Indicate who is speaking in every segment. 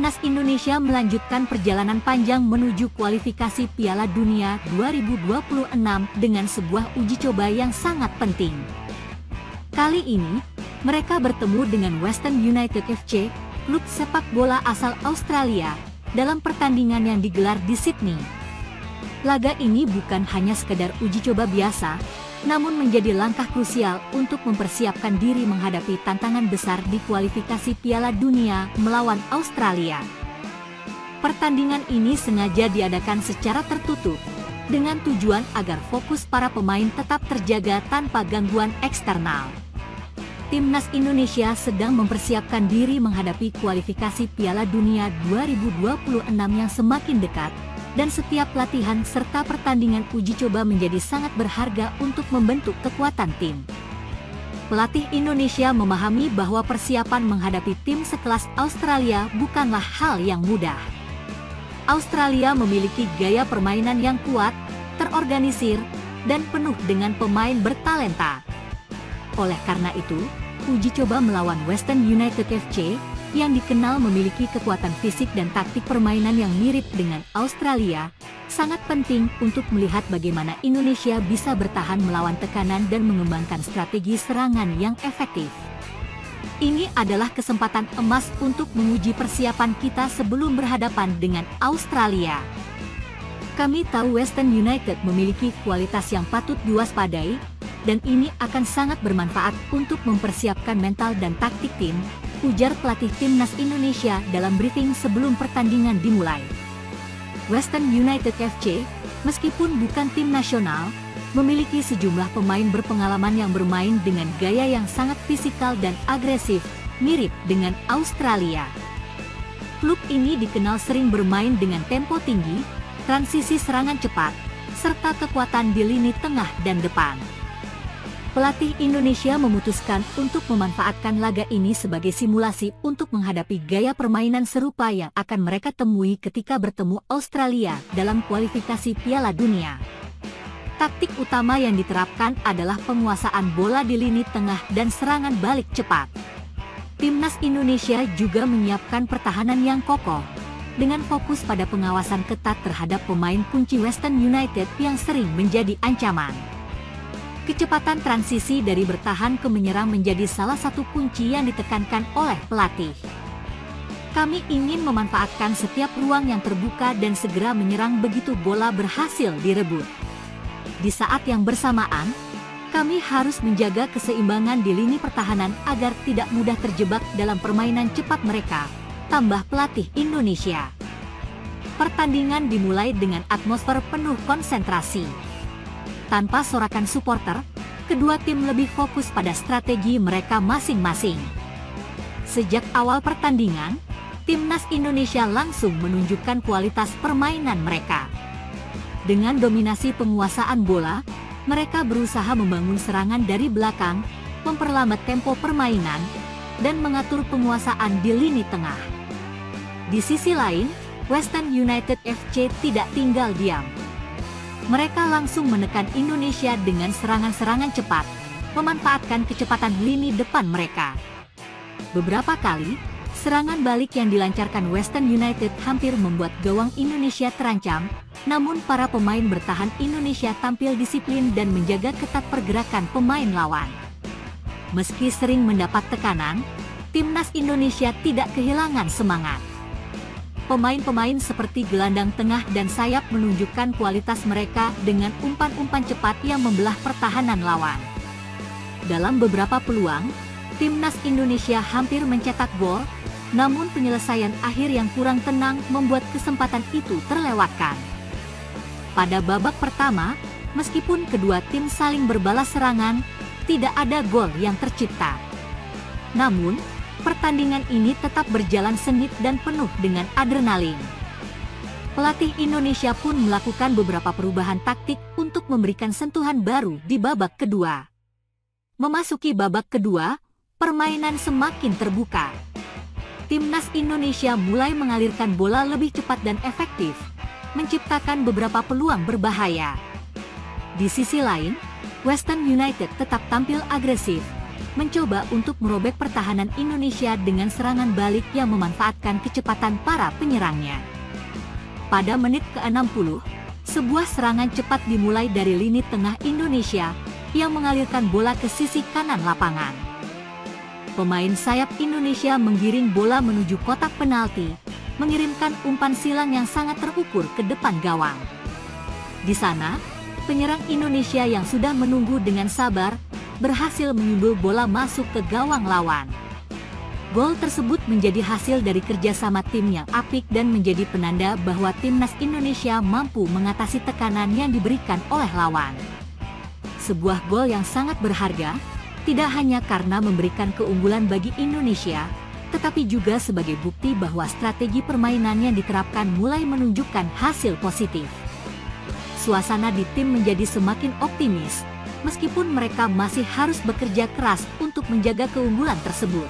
Speaker 1: Timnas Indonesia melanjutkan perjalanan panjang menuju kualifikasi Piala Dunia 2026 dengan sebuah uji coba yang sangat penting. Kali ini, mereka bertemu dengan Western United FC, klub sepak bola asal Australia, dalam pertandingan yang digelar di Sydney. Laga ini bukan hanya sekedar uji coba biasa, namun menjadi langkah krusial untuk mempersiapkan diri menghadapi tantangan besar di kualifikasi Piala Dunia melawan Australia. Pertandingan ini sengaja diadakan secara tertutup, dengan tujuan agar fokus para pemain tetap terjaga tanpa gangguan eksternal. Timnas Indonesia sedang mempersiapkan diri menghadapi kualifikasi Piala Dunia 2026 yang semakin dekat, dan setiap latihan serta pertandingan uji coba menjadi sangat berharga untuk membentuk kekuatan tim. Pelatih Indonesia memahami bahwa persiapan menghadapi tim sekelas Australia bukanlah hal yang mudah. Australia memiliki gaya permainan yang kuat, terorganisir, dan penuh dengan pemain bertalenta. Oleh karena itu, uji coba melawan Western United FC, yang dikenal memiliki kekuatan fisik dan taktik permainan yang mirip dengan Australia, sangat penting untuk melihat bagaimana Indonesia bisa bertahan melawan tekanan dan mengembangkan strategi serangan yang efektif. Ini adalah kesempatan emas untuk menguji persiapan kita sebelum berhadapan dengan Australia. Kami tahu Western United memiliki kualitas yang patut diwaspadai, dan ini akan sangat bermanfaat untuk mempersiapkan mental dan taktik tim, ujar pelatih Timnas Indonesia dalam briefing sebelum pertandingan dimulai. Western United FC, meskipun bukan tim nasional, memiliki sejumlah pemain berpengalaman yang bermain dengan gaya yang sangat fisikal dan agresif, mirip dengan Australia. Klub ini dikenal sering bermain dengan tempo tinggi, transisi serangan cepat, serta kekuatan di lini tengah dan depan. Pelatih Indonesia memutuskan untuk memanfaatkan laga ini sebagai simulasi untuk menghadapi gaya permainan serupa yang akan mereka temui ketika bertemu Australia dalam kualifikasi Piala Dunia. Taktik utama yang diterapkan adalah penguasaan bola di lini tengah dan serangan balik cepat. Timnas Indonesia juga menyiapkan pertahanan yang kokoh, dengan fokus pada pengawasan ketat terhadap pemain kunci Western United yang sering menjadi ancaman. Kecepatan transisi dari bertahan ke menyerang menjadi salah satu kunci yang ditekankan oleh pelatih. Kami ingin memanfaatkan setiap ruang yang terbuka dan segera menyerang begitu bola berhasil direbut. Di saat yang bersamaan, kami harus menjaga keseimbangan di lini pertahanan agar tidak mudah terjebak dalam permainan cepat mereka, tambah pelatih Indonesia. Pertandingan dimulai dengan atmosfer penuh konsentrasi. Tanpa sorakan supporter, kedua tim lebih fokus pada strategi mereka masing-masing. Sejak awal pertandingan, Timnas Indonesia langsung menunjukkan kualitas permainan mereka. Dengan dominasi penguasaan bola, mereka berusaha membangun serangan dari belakang, memperlambat tempo permainan, dan mengatur penguasaan di lini tengah. Di sisi lain, Western United FC tidak tinggal diam. Mereka langsung menekan Indonesia dengan serangan-serangan cepat, memanfaatkan kecepatan lini depan mereka. Beberapa kali, serangan balik yang dilancarkan Western United hampir membuat gawang Indonesia terancam, namun para pemain bertahan Indonesia tampil disiplin dan menjaga ketat pergerakan pemain lawan. Meski sering mendapat tekanan, Timnas Indonesia tidak kehilangan semangat. Pemain-pemain seperti gelandang tengah dan sayap menunjukkan kualitas mereka dengan umpan-umpan cepat yang membelah pertahanan lawan. Dalam beberapa peluang, Timnas Indonesia hampir mencetak gol, namun penyelesaian akhir yang kurang tenang membuat kesempatan itu terlewatkan. Pada babak pertama, meskipun kedua tim saling berbalas serangan, tidak ada gol yang tercipta. Namun, pertandingan ini tetap berjalan sengit dan penuh dengan adrenalin. Pelatih Indonesia pun melakukan beberapa perubahan taktik untuk memberikan sentuhan baru di babak kedua. Memasuki babak kedua, permainan semakin terbuka. Timnas Indonesia mulai mengalirkan bola lebih cepat dan efektif, menciptakan beberapa peluang berbahaya. Di sisi lain, Western United tetap tampil agresif, mencoba untuk merobek pertahanan Indonesia dengan serangan balik yang memanfaatkan kecepatan para penyerangnya. Pada menit ke-60, sebuah serangan cepat dimulai dari lini tengah Indonesia yang mengalirkan bola ke sisi kanan lapangan. Pemain sayap Indonesia menggiring bola menuju kotak penalti, mengirimkan umpan silang yang sangat terukur ke depan gawang. Di sana, penyerang Indonesia yang sudah menunggu dengan sabar berhasil menyundul bola masuk ke gawang lawan. Gol tersebut menjadi hasil dari kerjasama tim yang apik dan menjadi penanda bahwa timnas Indonesia mampu mengatasi tekanan yang diberikan oleh lawan. Sebuah gol yang sangat berharga, tidak hanya karena memberikan keunggulan bagi Indonesia, tetapi juga sebagai bukti bahwa strategi permainan yang diterapkan mulai menunjukkan hasil positif. Suasana di tim menjadi semakin optimis, meskipun mereka masih harus bekerja keras untuk menjaga keunggulan tersebut.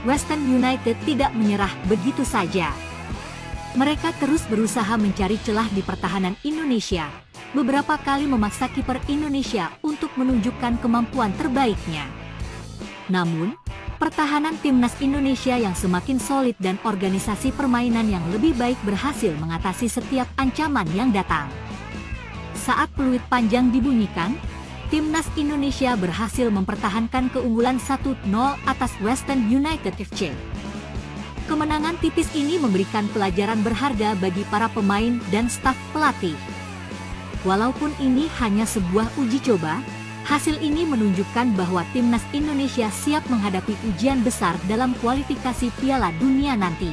Speaker 1: Western United tidak menyerah begitu saja. Mereka terus berusaha mencari celah di pertahanan Indonesia, beberapa kali memaksa kiper Indonesia untuk menunjukkan kemampuan terbaiknya. Namun, pertahanan timnas Indonesia yang semakin solid dan organisasi permainan yang lebih baik berhasil mengatasi setiap ancaman yang datang. Saat peluit panjang dibunyikan, timnas Indonesia berhasil mempertahankan keunggulan 1-0 atas Western United FC. Kemenangan tipis ini memberikan pelajaran berharga bagi para pemain dan staf pelatih. Walaupun ini hanya sebuah uji coba, hasil ini menunjukkan bahwa timnas Indonesia siap menghadapi ujian besar dalam kualifikasi Piala Dunia nanti.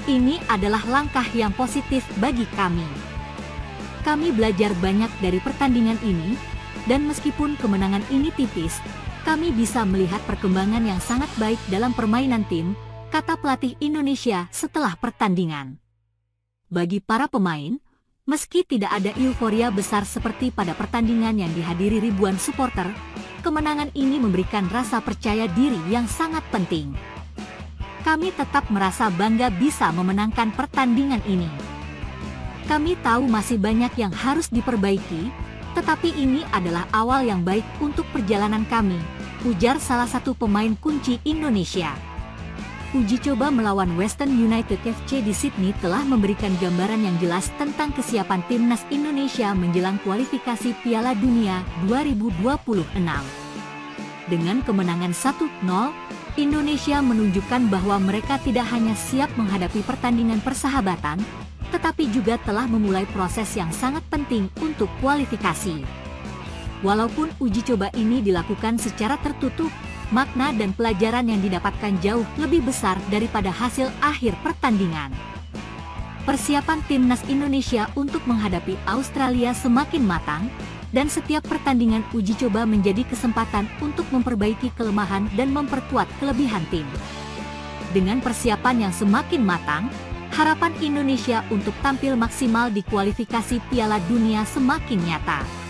Speaker 1: Ini adalah langkah yang positif bagi kami. Kami belajar banyak dari pertandingan ini, dan meskipun kemenangan ini tipis, kami bisa melihat perkembangan yang sangat baik dalam permainan tim, kata pelatih Indonesia setelah pertandingan. Bagi para pemain, meski tidak ada euforia besar seperti pada pertandingan yang dihadiri ribuan supporter, kemenangan ini memberikan rasa percaya diri yang sangat penting. Kami tetap merasa bangga bisa memenangkan pertandingan ini. Kami tahu masih banyak yang harus diperbaiki, tetapi ini adalah awal yang baik untuk perjalanan kami, ujar salah satu pemain kunci Indonesia. Uji coba melawan Western United FC di Sydney telah memberikan gambaran yang jelas tentang kesiapan timnas Indonesia menjelang kualifikasi Piala Dunia 2026. Dengan kemenangan 1-0, Indonesia menunjukkan bahwa mereka tidak hanya siap menghadapi pertandingan persahabatan, tetapi juga telah memulai proses yang sangat penting untuk kualifikasi. Walaupun uji coba ini dilakukan secara tertutup, makna dan pelajaran yang didapatkan jauh lebih besar daripada hasil akhir pertandingan. Persiapan timnas Indonesia untuk menghadapi Australia semakin matang, dan setiap pertandingan uji coba menjadi kesempatan untuk memperbaiki kelemahan dan memperkuat kelebihan tim. Dengan persiapan yang semakin matang, harapan Indonesia untuk tampil maksimal di kualifikasi Piala Dunia semakin nyata.